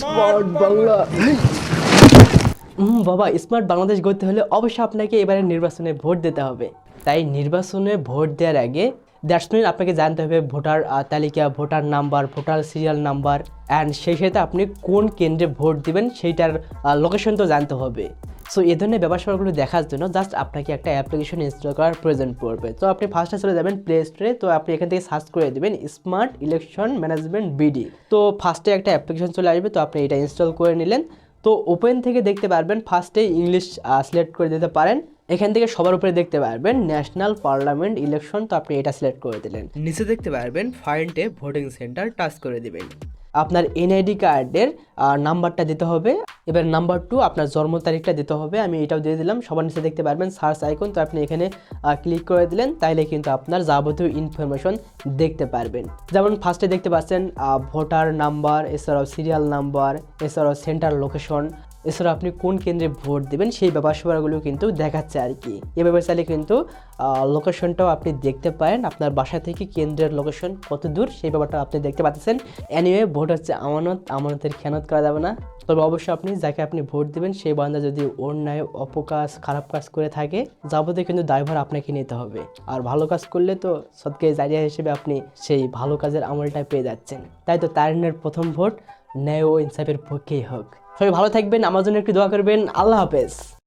Smart Bangla. বাবা, smart Bangladesh গড়তে হলে অবশ্যই আপনাকে এবারে নির্বাচনে ভোট দিতে হবে। তাই নির্বাচনে ভোট দেওয়ার আগে দ্যাটস মিন আপনাকে জানতে হবে ভোটার তালিকা, voter number, voter serial number, and সেই সাথে আপনি কোন কেন্দ্রে ভোট দিবেন সেইটার লোকেশন তো জানতে হবে। সো এই ধরনের ব্যাপারগুলো দেখার জন্য জাস্ট আপনাকে একটা অ্যাপ্লিকেশন ইনস্টল করার প্রয়োজন পড়বে। তো আপনি ফার্স্টে চলে যাবেন প্লে স্টোরে। তো আপনি এখান থেকে সার্চ করে দেবেন স্মার্ট ইলেকশন ম্যানেজমেন্ট বিডি। তো ফার্স্টে একটা অ্যাপ্লিকেশন চলে আসবে, তো আপনি এটা ইনস্টল করে নিলেন। তো ওপেন থেকে দেখতে পারবেন ফার্স্টে ইংলিশ সিলেক্ট করে দিতে পারেন। এখান থেকে সবার উপরে দেখতে পারবেন ন্যাশনাল পার্লামেন্ট ইলেকশন, তো আপনি এটা সিলেক্ট করে দিলেন। নিচে দেখতে পারবেন ফাইন্ডে ভোটিং সেন্টার, টাচ করে দিবেন। আপনার এনআইডি কার্ডের নাম্বারটা দিতে হবে। এবার নাম্বার 2 আপনার জন্ম তারিখটা দিতে হবে। আমি এটাও দিয়ে দিলাম। সবার নিচে দেখতে পারবেন সার্চ আইকন, তো আপনি এখানে ক্লিক করে দিলেন, তাইলে কিন্তু আপনার যাবতীয় ইনফরমেশন দেখতে পারবেন। যেমন ফার্স্টে দেখতে পাচ্ছেন ভোটার নাম্বার, এছাড়াও সিরিয়াল নাম্বার, এছাড়াও সেন্টার লোকেশন, এছাড়া আপনি কোন কেন্দ্রে ভোট দেবেন সেই ব্যাপারগুলো কিন্তু দেখাচ্ছে আর কি। এভাবে চাইলে কিন্তু লোকেশনটাও আপনি দেখতে পারেন, আপনার বাসা থেকে কেন্দ্রের লোকেশন কত দূর সেই ব্যাপারটা আপনি দেখতে পাচ্ছেন। এনিওয়ে, ভোট হচ্ছে আমানত, আমানতের খেয়ানত করা যাবে না। তবে অবশ্যই আপনি যাকে আপনি ভোট দেবেন সেই বান্দা যদি অন্যায়, অপকাজ, খারাপ কাজ করে থাকে, যাবতীয় কিন্তু দায়ভার আপনাকে নিতে হবে। আর ভালো কাজ করলে তো সদকায়ে জারিয়া হিসেবে আপনি সেই ভালো কাজের আমলটা পেয়ে যাচ্ছেন। তাই তো তারিনের প্রথম ভোট ন্যায় ও ইনসাফের পক্ষেই হোক। সবাই ভালো থাকবেন, আমার জন্য একটু দোয়া করবেন। আল্লাহ হাফেজ।